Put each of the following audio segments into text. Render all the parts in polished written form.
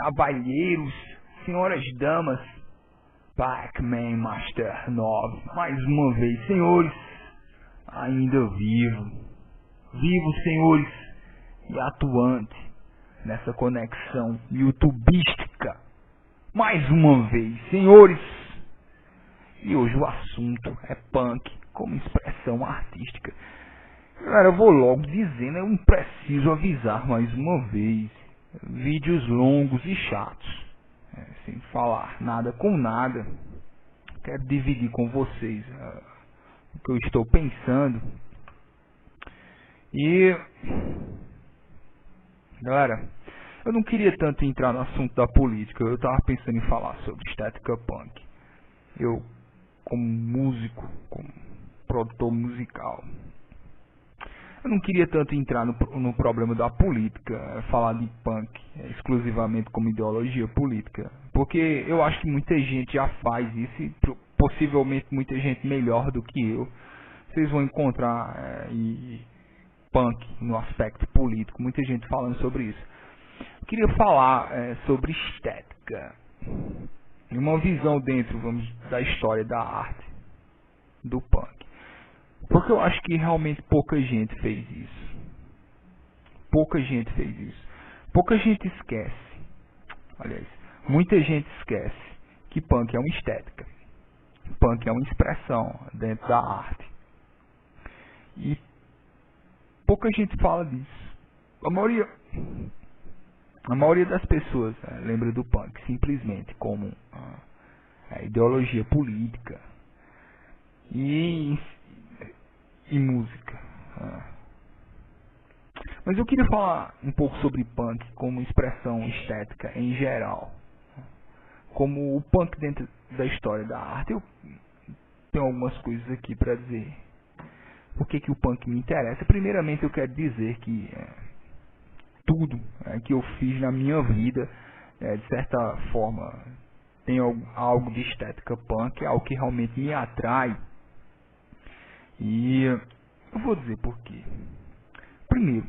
cavalheiros, senhoras damas, Pac-Man Master 9, mais uma vez, senhores, ainda vivo, senhores, e atuante nessa conexão youtubística, mais uma vez, senhores, e hoje o assunto é punk como expressão artística. Galera, eu vou logo dizendo, eu não preciso avisar mais uma vez, vídeos longos e chatos, sem falar nada com nada. Quero dividir com vocês o que eu estou pensando. E galera, eu não queria tanto entrar no assunto da política. Eu estava pensando em falar sobre estética punk. Eu, como músico, como produtor musical, eu não queria tanto entrar no problema da política, falar de punk exclusivamente como ideologia política, porque eu acho que muita gente já faz isso e possivelmente muita gente melhor do que eu. Vocês vão encontrar punk no aspecto político, muita gente falando sobre isso. Eu queria falar sobre estética, uma visão dentro, da história da arte do punk. Porque eu acho que realmente pouca gente fez isso. Pouca gente fez isso. Pouca gente esquece. Aliás, muita gente esquece que punk é uma estética. Punk é uma expressão dentro da arte. E pouca gente fala disso. A maioria das pessoas lembra do punk simplesmente como a ideologia política e música. Mas eu queria falar um pouco sobre punk como expressão estética em geral. Como o punk dentro da história da arte. Eu tenho algumas coisas aqui para dizer. Por que o punk me interessa? Primeiramente eu quero dizer que tudo que eu fiz na minha vida, de certa forma, tem algo de estética punk, é algo que realmente me atrai. E eu vou dizer por quê. Primeiro,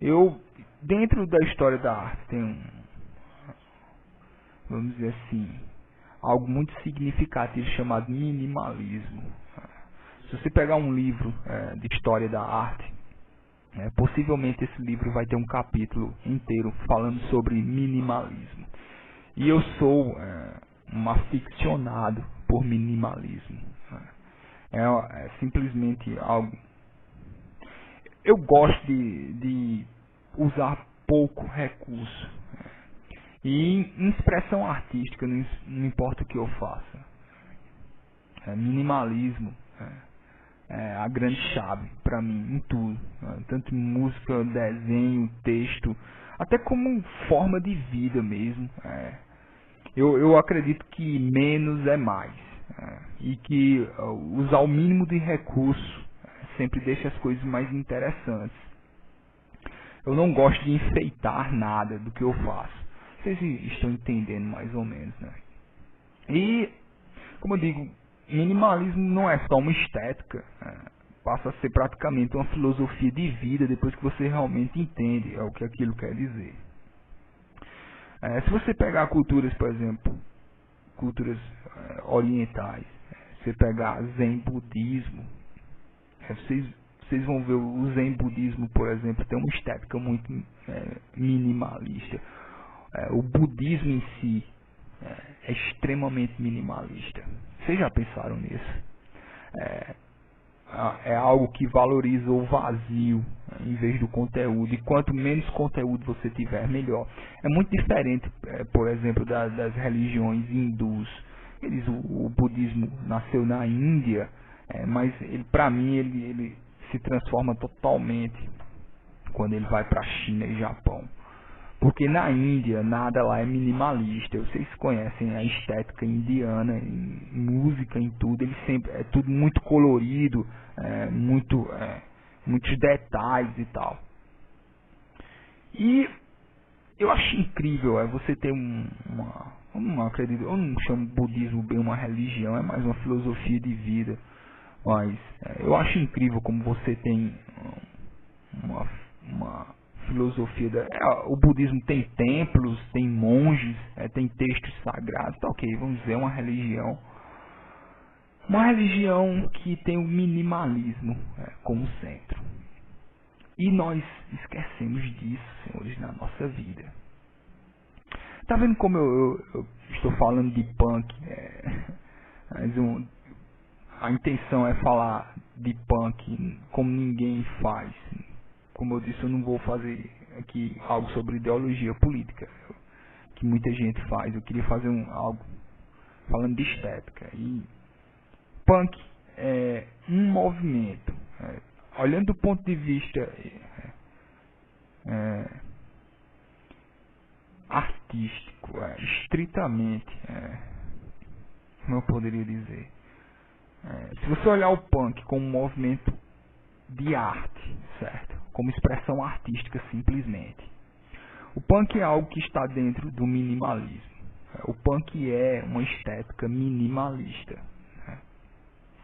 eu, dentro da história da arte, tem vamos dizer assim, algo muito significativo chamado minimalismo. Se você pegar um livro de história da arte, possivelmente esse livro vai ter um capítulo inteiro falando sobre minimalismo. E eu sou um aficionado por minimalismo. É simplesmente algo. Eu gosto de usar pouco recurso. E em expressão artística, não importa o que eu faça. Minimalismo é a grande chave para mim em tudo. Tanto em música, desenho, texto, até como forma de vida mesmo. Eu acredito que menos é mais. E que usar o mínimo de recurso sempre deixa as coisas mais interessantes. Eu não gosto de enfeitar nada do que eu faço. Vocês estão entendendo mais ou menos, né? E, como eu digo, minimalismo não é só uma estética. Passa a ser praticamente uma filosofia de vida depois que você realmente entende o que aquilo quer dizer. Se você pegar culturas, por exemplo, culturas orientais, você pegar Zen budismo, vocês vão ver o Zen budismo, por exemplo, tem uma estética muito minimalista. O budismo em si é extremamente minimalista. Vocês já pensaram nisso? É algo que valoriza o vazio em vez do conteúdo. E quanto menos conteúdo você tiver, melhor. É muito diferente, por exemplo, das religiões hindus. O budismo nasceu na Índia, mas para mim ele se transforma totalmente quando ele vai para a China e Japão. Porque na Índia nada lá é minimalista. Vocês conhecem a estética indiana, em música, em tudo. Ele sempre é tudo muito colorido, muitos detalhes e tal. E eu acho incrível você ter eu não acredito, eu não chamo budismo bem uma religião, é mais uma filosofia de vida. Mas eu acho incrível como você tem uma filosofia o budismo tem templos, tem monges, tem textos sagrados, tá ok, vamos dizer, uma religião que tem o minimalismo como centro. E nós esquecemos disso, senhores, na nossa vida. Tá vendo como eu estou falando de punk? Mas a intenção é falar de punk como ninguém faz. Como eu disse, eu não vou fazer aqui algo sobre ideologia política, que muita gente faz. Eu queria fazer algo falando de estética. E punk é um movimento, olhando do ponto de vista artístico, estritamente, como eu poderia dizer, se você olhar o punk como um movimento de arte, certo? Como expressão artística simplesmente, o punk é algo que está dentro do minimalismo. O punk é uma estética minimalista,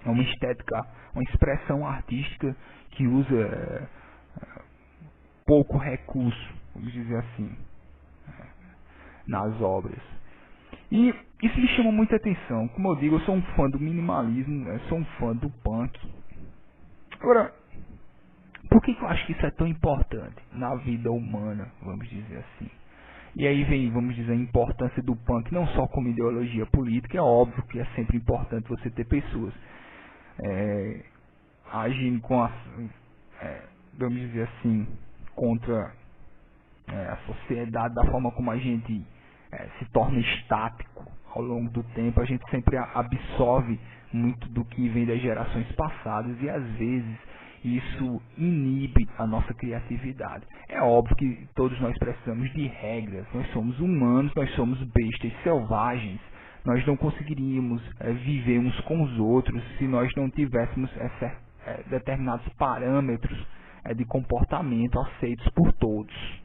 é uma estética, uma expressão artística que usa pouco recurso, vamos dizer assim, nas obras. E isso me chama muita atenção. Como eu digo, eu sou um fã do minimalismo, eu sou um fã do punk. Agora, por que eu acho que isso é tão importante na vida humana, vamos dizer assim? E aí vem, vamos dizer, a importância do punk, não só como ideologia política. É óbvio que é sempre importante você ter pessoas agindo com vamos dizer assim, contra a sociedade, da forma como a gente se torna estático ao longo do tempo. A gente sempre absorve muito do que vem das gerações passadas e às vezes isso inibe a nossa criatividade. É óbvio que todos nós precisamos de regras, nós somos humanos, nós somos bestas selvagens, nós não conseguiríamos viver uns com os outros se nós não tivéssemos determinados parâmetros de comportamento aceitos por todos.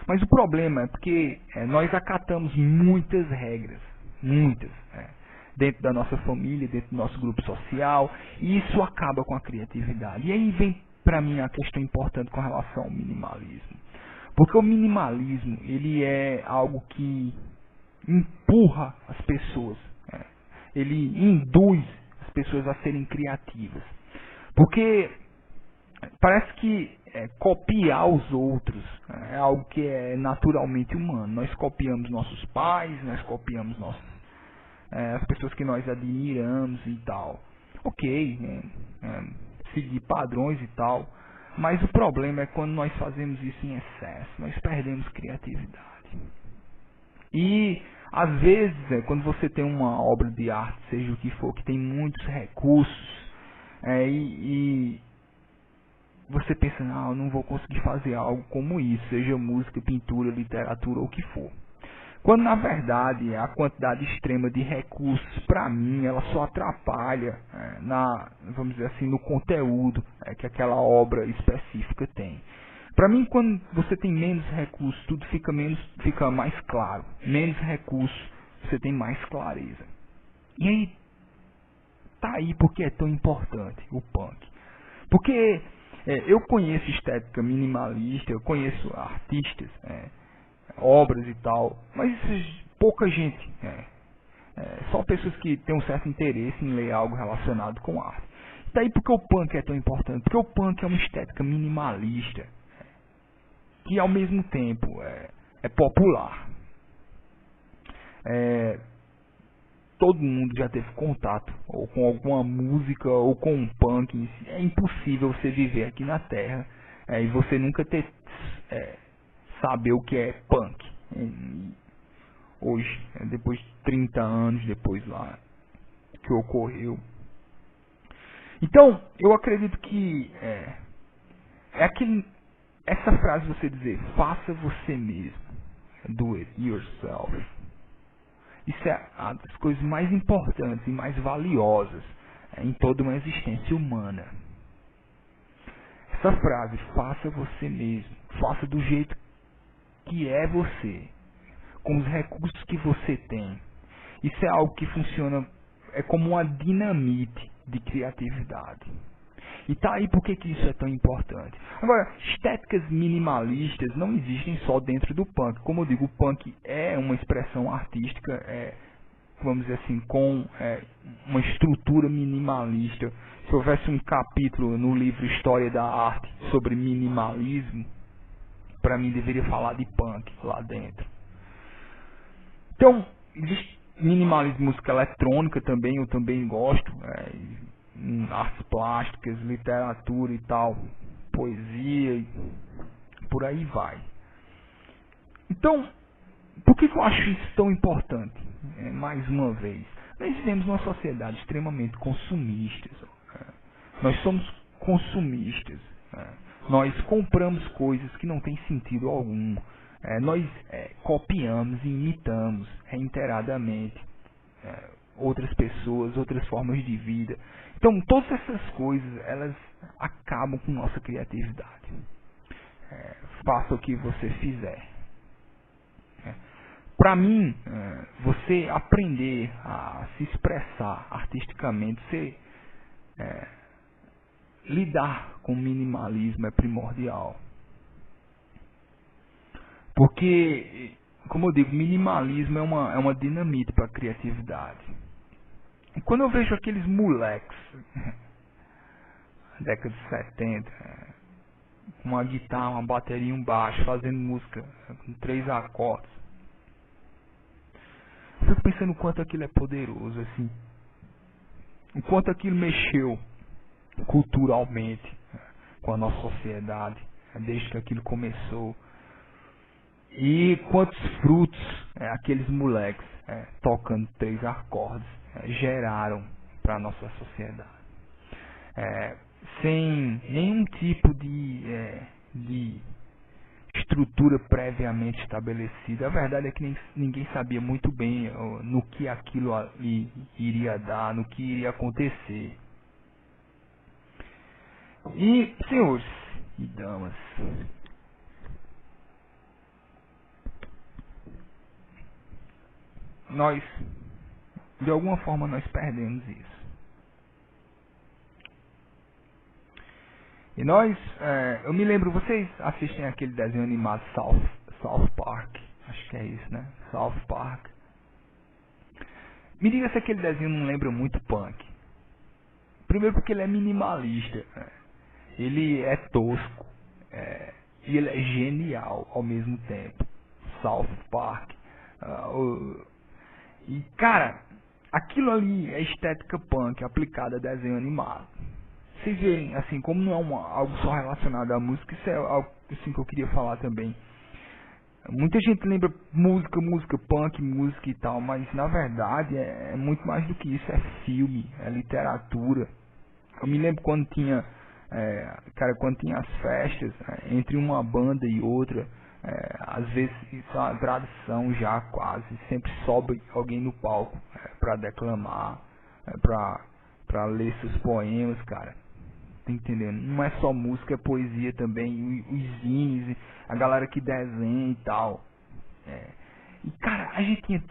Mas o problema é porque nós acatamos muitas regras, muitas, dentro da nossa família, dentro do nosso grupo social, e isso acaba com a criatividade. E aí vem para mim a questão importante com relação ao minimalismo. Porque o minimalismo, ele é algo que empurra as pessoas, ele induz as pessoas a serem criativas. Porque parece que copiar os outros é algo que é naturalmente humano. Nós copiamos nossos pais, nós copiamos as pessoas que nós admiramos e tal. Ok, seguir padrões e tal. Mas o problema é quando nós fazemos isso em excesso. Nós perdemos criatividade. E às vezes, quando você tem uma obra de arte, seja o que for, que tem muitos recursos, e você pensa, não, eu não vou conseguir fazer algo como isso, seja música, pintura, literatura ou o que for. Quando na verdade a quantidade extrema de recursos, para mim, ela só atrapalha vamos dizer assim, no conteúdo que aquela obra específica tem. Para mim, quando você tem menos recursos, tudo fica mais claro. Menos recursos, você tem mais clareza. E aí, tá aí porque é tão importante o punk. Porque eu conheço estética minimalista, eu conheço artistas, obras e tal, mas pouca gente, só pessoas que têm um certo interesse em ler algo relacionado com arte. Daí porque o punk é tão importante, porque o punk é uma estética minimalista, que ao mesmo tempo é popular. Todo mundo já teve contato ou com alguma música ou com um punk. É impossível você viver aqui na Terra e você nunca saber o que é punk. Hoje, depois de 30 anos depois lá que ocorreu. Então, eu acredito que essa frase você dizer, faça você mesmo, do it yourself. Isso é uma das coisas mais importantes e mais valiosas em toda uma existência humana. Essa frase, faça você mesmo, faça do jeito que é você, com os recursos que você tem. Isso é algo que funciona, é como uma dinamite de criatividade. E tá aí por que isso é tão importante. Agora, estéticas minimalistas não existem só dentro do punk. Como eu digo, o punk é uma expressão artística, vamos dizer assim, com uma estrutura minimalista. Se houvesse um capítulo no livro História da Arte sobre minimalismo, para mim deveria falar de punk lá dentro. Então, existe minimalismo, música eletrônica também, eu também gosto, artes plásticas, literatura e tal, poesia, e por aí vai. Então, por que eu acho isso tão importante? Mais uma vez, nós vivemos numa sociedade extremamente consumista. Nós somos consumistas. Nós compramos coisas que não têm sentido algum. Nós copiamos e imitamos reiteradamente outras pessoas, outras formas de vida. Então, todas essas coisas, elas acabam com nossa criatividade. Faça o que você fizer. Para mim, você aprender a se expressar artisticamente, você lidar com o minimalismo é primordial. Porque, como eu digo, minimalismo é uma dinamite para a criatividade. E quando eu vejo aqueles moleques, década de 70, uma guitarra, uma bateria e um baixo, fazendo música com 3 acordes, eu fico pensando o quanto aquilo é poderoso, assim. O quanto aquilo mexeu culturalmente com a nossa sociedade, desde que aquilo começou. E quantos frutos aqueles moleques tocando 3 acordes geraram para a nossa sociedade. Sem nenhum tipo de estrutura previamente estabelecida. A verdade é que ninguém sabia muito bem no que aquilo ali iria dar, no que iria acontecer. E, senhores e damas, nós, de alguma forma, nós perdemos isso. E nós, eu me lembro, vocês assistem aquele desenho animado South Park, acho que é isso, né? South Park. Me diga se aquele desenho não lembra muito punk. Primeiro porque ele é minimalista, ele é tosco, e ele é genial ao mesmo tempo. South Park. E cara, aquilo ali é estética punk aplicada a desenho animado. Vocês veem, assim, como não é algo só relacionado à música, isso é algo assim, que eu queria falar também. Muita gente lembra música punk, música e tal, mas na verdade é muito mais do que isso, é filme, é literatura. Eu me lembro quando tinha, quando tinha as festas, entre uma banda e outra, às vezes isso é uma tradição já quase, sempre sobe alguém no palco para declamar, para ler seus poemas, cara. Tá entendendo? Não é só música, é poesia também, os zines, a galera que desenha e tal. E cara, a gente tinha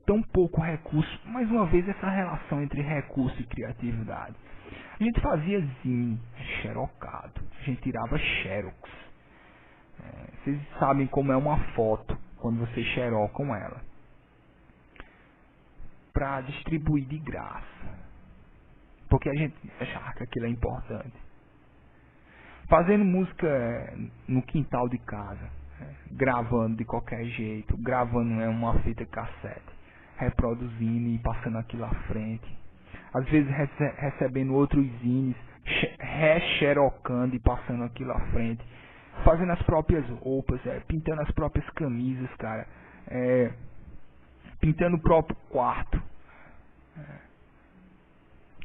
tão pouco recurso, mais uma vez essa relação entre recurso e criatividade. A gente fazia zine, xerocado, a gente tirava xerox. Vocês sabem como é uma foto quando vocês xerocam ela. Pra distribuir de graça. Porque a gente achava que aquilo é importante. Fazendo música no quintal de casa, gravando de qualquer jeito, gravando uma fita cassete, reproduzindo e passando aquilo à frente. Às vezes recebendo outros zines, re-xerocando e passando aquilo à frente. Fazendo as próprias roupas, pintando as próprias camisas, cara. Pintando o próprio quarto.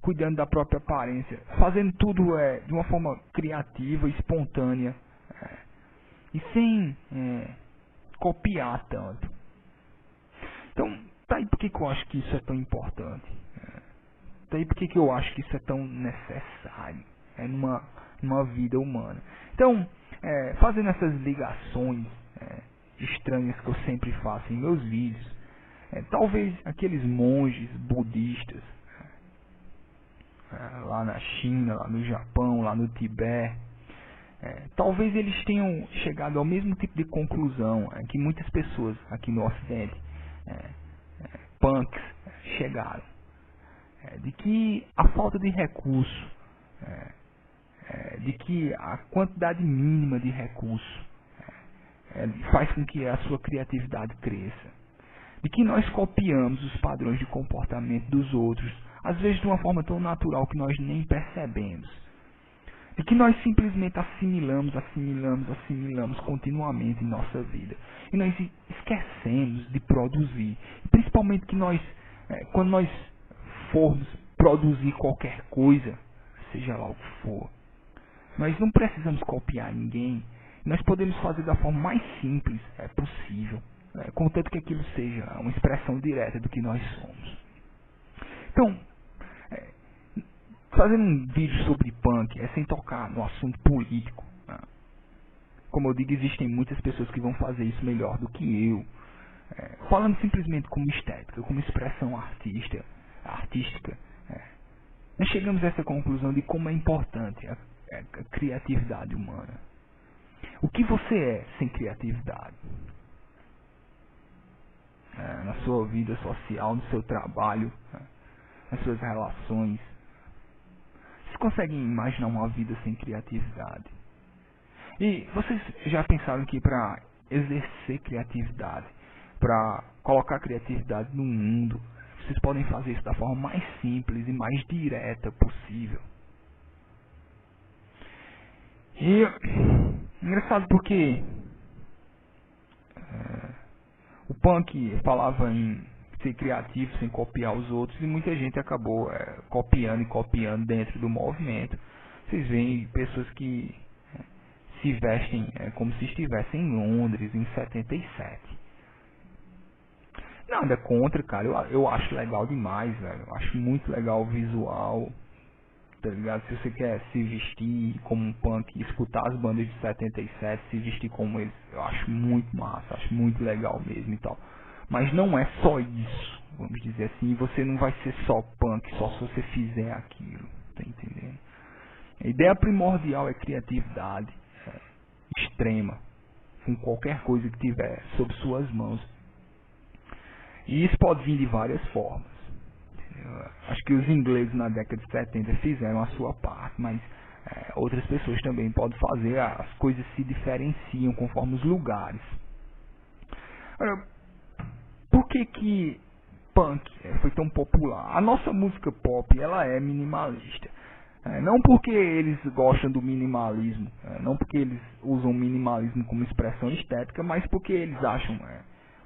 Cuidando da própria aparência, fazendo tudo de uma forma criativa, espontânea, e sem copiar tanto. Então, tá aí porque que eu acho que isso é tão importante. Tá aí porque que eu acho que isso é tão necessário numa vida humana. Então, fazendo essas ligações estranhas que eu sempre faço em meus vídeos, talvez aqueles monges budistas lá na China, lá no Japão, lá no Tibete. Talvez eles tenham chegado ao mesmo tipo de conclusão que muitas pessoas aqui no Ocidente, punks, chegaram. De que a falta de recurso, de que a quantidade mínima de recurso faz com que a sua criatividade cresça. De que nós copiamos os padrões de comportamento dos outros, às vezes de uma forma tão natural que nós nem percebemos. De que nós simplesmente assimilamos continuamente em nossa vida. E nós esquecemos de produzir. Principalmente que nós, quando nós formos produzir qualquer coisa, seja lá o que for, nós não precisamos copiar ninguém. Nós podemos fazer da forma mais simples possível, contanto que aquilo seja uma expressão direta do que nós somos. Então, fazendo um vídeo sobre punk sem tocar no assunto político. Como eu digo, existem muitas pessoas que vão fazer isso melhor do que eu. Falando simplesmente como estética, como expressão artística, nós chegamos a essa conclusão de como é importante a criatividade humana. O que você é sem criatividade? Na sua vida social, no seu trabalho, nas suas relações. Vocês conseguem imaginar uma vida sem criatividade? E vocês já pensaram que para exercer criatividade, para colocar criatividade no mundo, vocês podem fazer isso da forma mais simples e mais direta possível? E engraçado porque o punk falava em ser criativo sem copiar os outros e muita gente acabou copiando dentro do movimento. Vocês veem pessoas que se vestem como se estivessem em Londres em 77. Nada contra, cara. Eu acho legal demais, velho. Eu acho muito legal o visual, tá ligado? Se você quer se vestir como um punk, escutar as bandas de 77, se vestir como eles, eu acho muito massa, acho muito legal mesmo e tal. Mas não é só isso, vamos dizer assim. Você não vai ser só punk só se você fizer aquilo, tá entendendo? A ideia primordial é criatividade extrema, com qualquer coisa que tiver sob suas mãos. E isso pode vir de várias formas. Acho que os ingleses na década de 70 fizeram a sua parte, mas outras pessoas também podem fazer. As coisas se diferenciam conforme os lugares. Por que punk foi tão popular? A nossa música pop, ela é minimalista. Não porque eles gostam do minimalismo, não porque eles usam o minimalismo como expressão estética, mas porque eles acham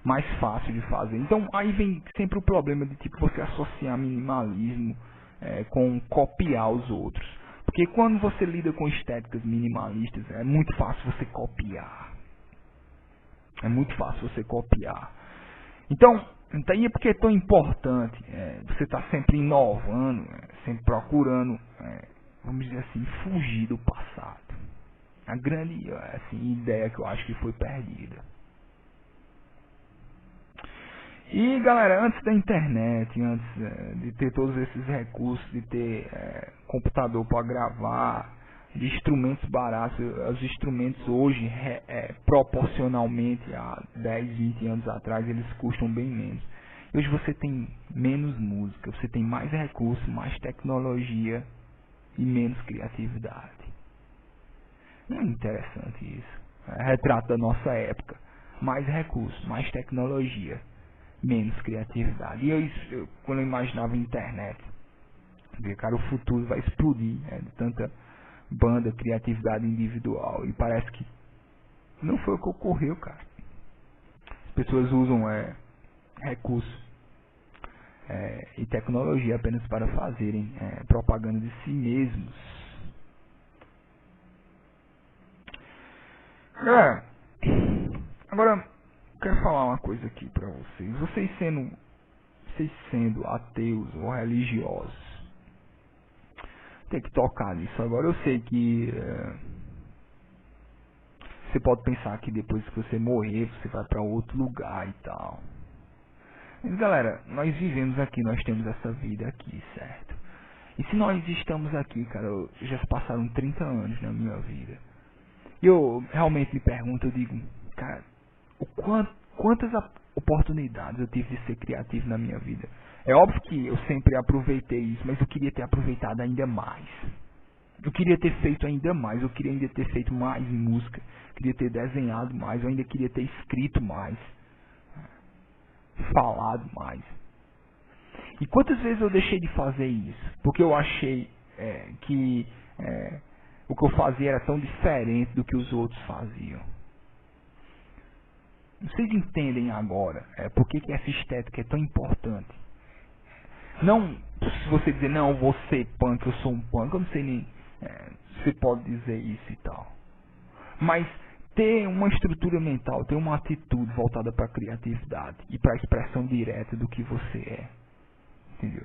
mais fácil de fazer. Então aí vem sempre o problema de tipo você associar minimalismo com copiar os outros. Porque quando você lida com estéticas minimalistas, é muito fácil você copiar. É muito fácil você copiar. Então aí é porque é tão importante você estar sempre inovando, sempre procurando, vamos dizer assim, fugir do passado. A grande ideia que eu acho que foi perdida. E galera, antes da internet, antes de ter todos esses recursos, de ter computador para gravar, de instrumentos baratos, os instrumentos hoje, proporcionalmente a 10, 20 anos atrás, eles custam bem menos. Hoje você tem menos música, você tem mais recursos, mais tecnologia e menos criatividade. Não é interessante isso? Retrato da nossa época. Mais recursos, mais tecnologia, menos criatividade. E quando eu imaginava a internet, cara, o futuro vai explodir de tanta banda, criatividade individual. E parece que não foi o que ocorreu, cara. As pessoas usam recursos e tecnologia apenas para fazerem propaganda de si mesmos. Agora quero falar uma coisa aqui pra vocês. Vocês sendo ateus ou religiosos, tem que tocar nisso. Agora eu sei que você pode pensar que depois que você morrer, você vai pra outro lugar e tal. Mas galera, nós vivemos aqui, nós temos essa vida aqui, certo? E se nós estamos aqui, cara, já se passaram 30 anos na minha vida. E eu realmente me pergunto, eu digo, cara, quantas oportunidades eu tive de ser criativo na minha vida. É óbvio que eu sempre aproveitei isso, mas eu queria ter aproveitado ainda mais. Eu queria ter feito ainda mais, eu queria ainda ter feito mais música, queria ter desenhado mais, eu ainda queria ter escrito mais, falado mais. E quantas vezes eu deixei de fazer isso? Porque eu achei que o que eu fazia era tão diferente do que os outros faziam. Vocês entendem agora por que essa estética é tão importante? Não se você dizer, não, eu vou ser punk, eu sou um punk, eu não sei nem se você pode dizer isso e tal. Mas ter uma estrutura mental, ter uma atitude voltada para a criatividade e para a expressão direta do que você é. Entendeu?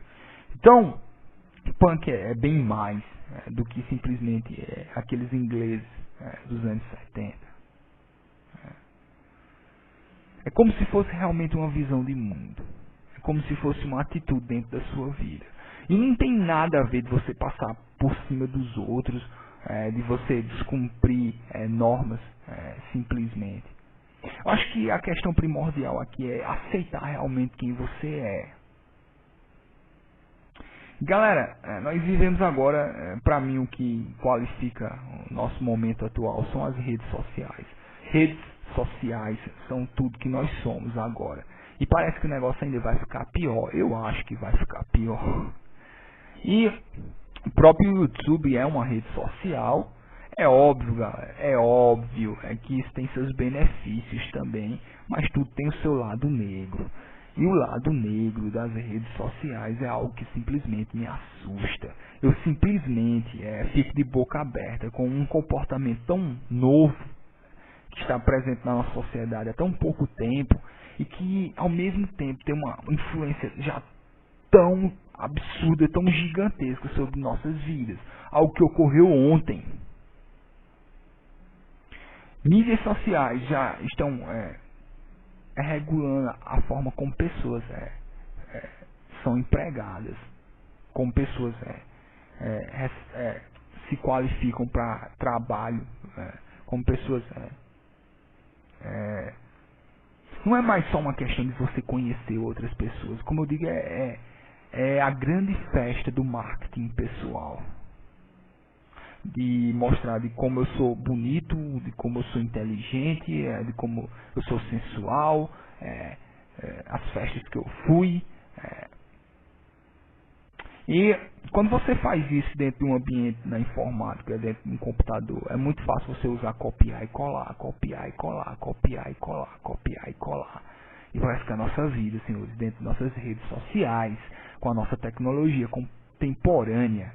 Então, punk é bem mais do que simplesmente aqueles ingleses dos anos 70. É como se fosse realmente uma visão de mundo. É como se fosse uma atitude dentro da sua vida. E não tem nada a ver de você passar por cima dos outros, de você descumprir normas simplesmente. Eu acho que a questão primordial aqui é aceitar realmente quem você é. Galera, nós vivemos agora, para mim o que qualifica o nosso momento atual são as redes sociais. Redes sociais são tudo que nós somos agora. E parece que o negócio ainda vai ficar pior. Eu acho que vai ficar pior. E o próprio YouTube é uma rede social. É óbvio, galera, que isso tem seus benefícios também, mas tudo tem o seu lado negro. E o lado negro das redes sociais é algo que simplesmente me assusta. Eu simplesmente fico de boca aberta com um comportamento tão novo que está presente na nossa sociedade há tão pouco tempo e que ao mesmo tempo tem uma influência já tão absurda, tão gigantesca sobre nossas vidas. Algo que ocorreu ontem. Mídias sociais já estão regulando a forma como pessoas são empregadas, como pessoas se qualificam para trabalho, como pessoas não é mais só uma questão de você conhecer outras pessoas, como eu digo, é a grande festa do marketing pessoal. De mostrar de como eu sou bonito, de como eu sou inteligente, de como eu sou sensual, as festas que eu fui. E quando você faz isso dentro de um ambiente na informática, dentro de um computador, é muito fácil você usar copiar e colar, copiar e colar, copiar e colar, copiar e colar. E vai ficar a nossa vida, senhores, dentro de nossas redes sociais, com a nossa tecnologia contemporânea.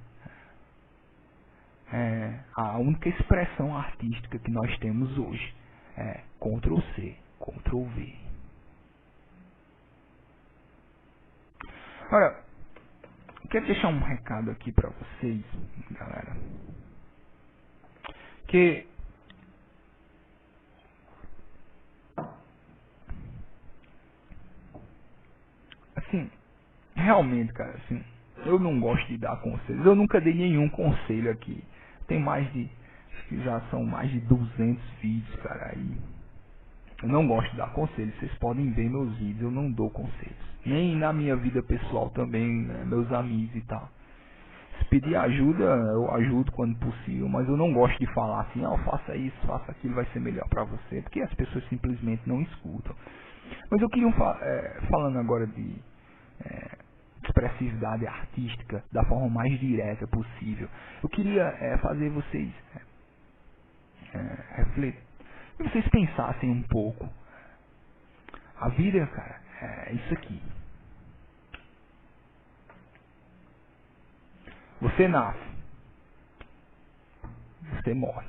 A única expressão artística que nós temos hoje é Ctrl+C, Ctrl+V. Olha, quero deixar um recado aqui pra vocês, galera, que assim, realmente, cara, assim, eu não gosto de dar conselhos. Eu nunca dei nenhum conselho aqui. Tem mais de, acho que já são mais de 200 vídeos, cara, aí. Eu não gosto de dar conselhos. Vocês podem ver meus vídeos, eu não dou conselhos. Nem na minha vida pessoal também, né, meus amigos e tal. Se pedir ajuda, eu ajudo quando possível, mas eu não gosto de falar assim, faça isso, faça aquilo, vai ser melhor pra você, porque as pessoas simplesmente não escutam. Mas eu queria falando agora de expressividade artística da forma mais direta possível. Eu queria fazer vocês refletir, que vocês pensassem um pouco. A vida, cara, é isso aqui. Você nasce, você morre.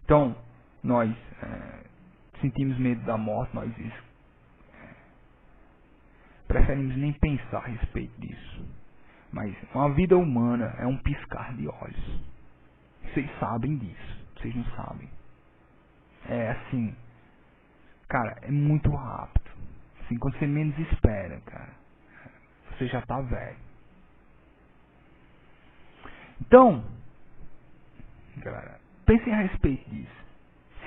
Então, nós sentimos medo da morte, nós preferimos nem pensar a respeito disso. Mas uma vida humana é um piscar de olhos. Vocês sabem disso, vocês não sabem. É assim, cara, é muito rápido. Assim, quando você menos espera, cara, você já tá velho. Então, galera, pensem a respeito disso.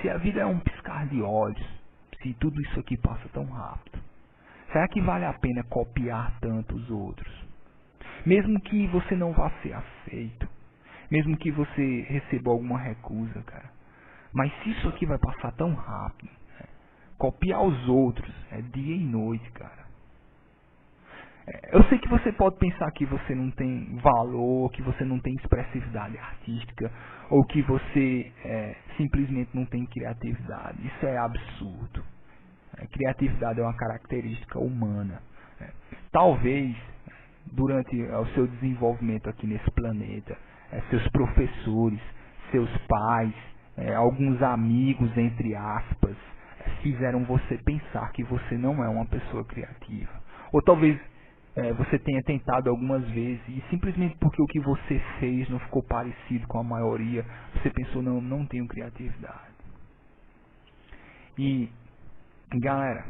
Se a vida é um piscar de olhos, se tudo isso aqui passa tão rápido, será que vale a pena copiar tanto os outros? Mesmo que você não vá ser aceito, mesmo que você receba alguma recusa, cara. Mas se isso aqui vai passar tão rápido, copiar os outros é dia e noite, cara. Eu sei que você pode pensar que você não tem valor, que você não tem expressividade artística, ou que você simplesmente não tem criatividade. Isso é absurdo. Criatividade é uma característica humana. Talvez, durante o seu desenvolvimento aqui nesse planeta, seus professores, seus pais, alguns amigos, entre aspas, fizeram você pensar que você não é uma pessoa criativa. Ou talvez você tenha tentado algumas vezes e simplesmente porque o que você fez não ficou parecido com a maioria, você pensou, não tenho criatividade. E, galera,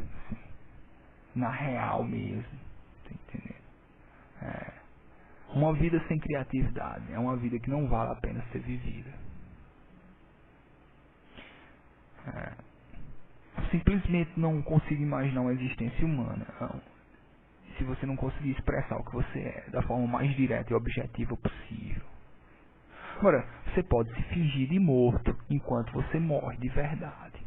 na real mesmo, tá entendendo? Uma vida sem criatividade é uma vida que não vale a pena ser vivida. Eu simplesmente não consigo imaginar uma existência humana, não. Se você não conseguir expressar o que você é da forma mais direta e objetiva possível. Agora, você pode se fingir de morto enquanto você morre de verdade.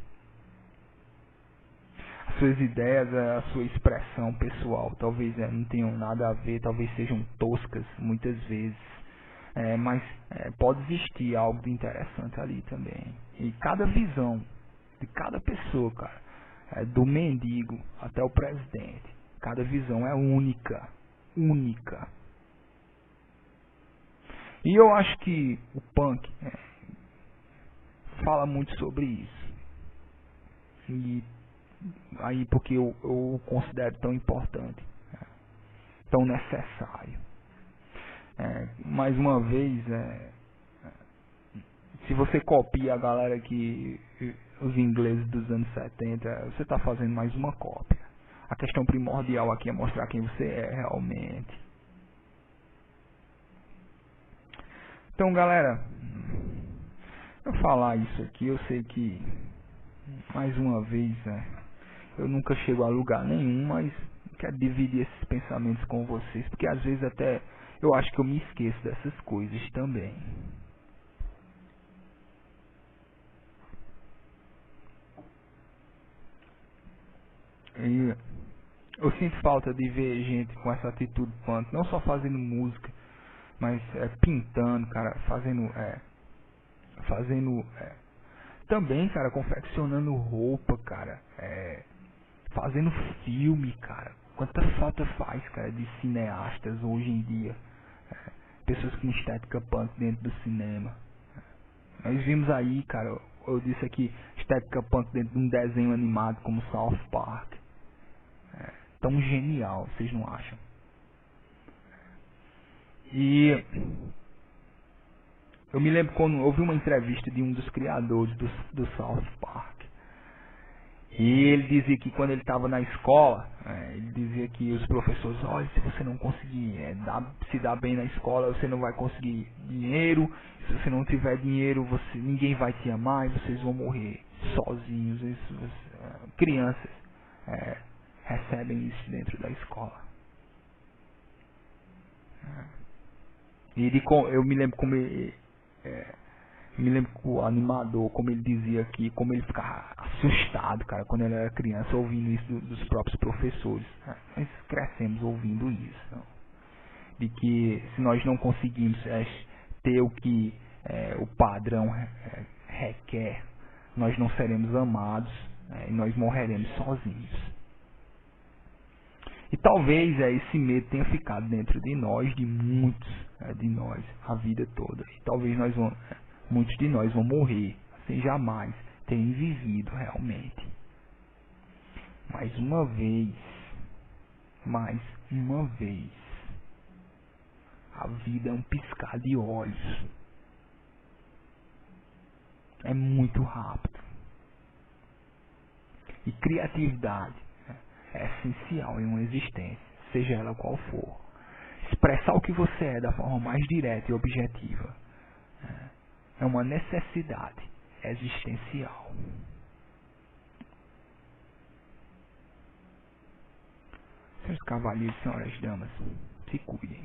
As suas ideias, a sua expressão pessoal talvez não tenham nada a ver, talvez sejam toscas muitas vezes, mas pode existir algo de interessante ali também. E cada visão de cada pessoa, cara, do mendigo até o presidente, cada visão é única, única. E eu acho que o punk fala muito sobre isso. E aí porque eu o considero tão importante, tão necessário. Mais uma vez, se você copia a galera que os ingleses dos anos 70, você está fazendo mais uma cópia. A questão primordial aqui é mostrar quem você é realmente. Então, galera, eu falar isso aqui, eu sei que mais uma vez eu nunca chego a lugar nenhum, mas quero dividir esses pensamentos com vocês, porque às vezes até eu acho que eu me esqueço dessas coisas também. E eu sinto falta de ver gente com essa atitude punk, não só fazendo música, mas pintando, cara, fazendo também, cara, confeccionando roupa, cara, fazendo filme, cara. Quanta falta faz, cara, de cineastas hoje em dia, pessoas com estética punk dentro do cinema. Nós vimos aí, cara, eu disse aqui, estética punk dentro de um desenho animado como South Park. Tão genial, vocês não acham? E eu me lembro quando eu ouvi uma entrevista de um dos criadores do South Park. E ele dizia que quando ele estava na escola, ele dizia que os professores, olha, se você não conseguir se dar bem na escola, você não vai conseguir dinheiro. Se você não tiver dinheiro, ninguém vai te amar e vocês vão morrer sozinhos. Crianças recebem isso dentro da escola. Eu me lembro como me lembro que o animador, como ele dizia aqui, como ele ficava assustado, cara, quando ele era criança, ouvindo isso dos próprios professores. Nós crescemos ouvindo isso. Não? De que se nós não conseguimos ter o que o padrão requer, nós não seremos amados e nós morreremos sozinhos. E talvez esse medo tenha ficado dentro de nós, de muitos de nós, a vida toda. E talvez muitos de nós vão morrer sem jamais terem vivido realmente. Mais uma vez, a vida é um piscar de olhos. É muito rápido. E criatividade é essencial em uma existência, seja ela qual for. expressar o que você é da forma mais direta e objetiva. É uma necessidade existencial. Senhores cavaleiros e senhoras damas, se cuidem.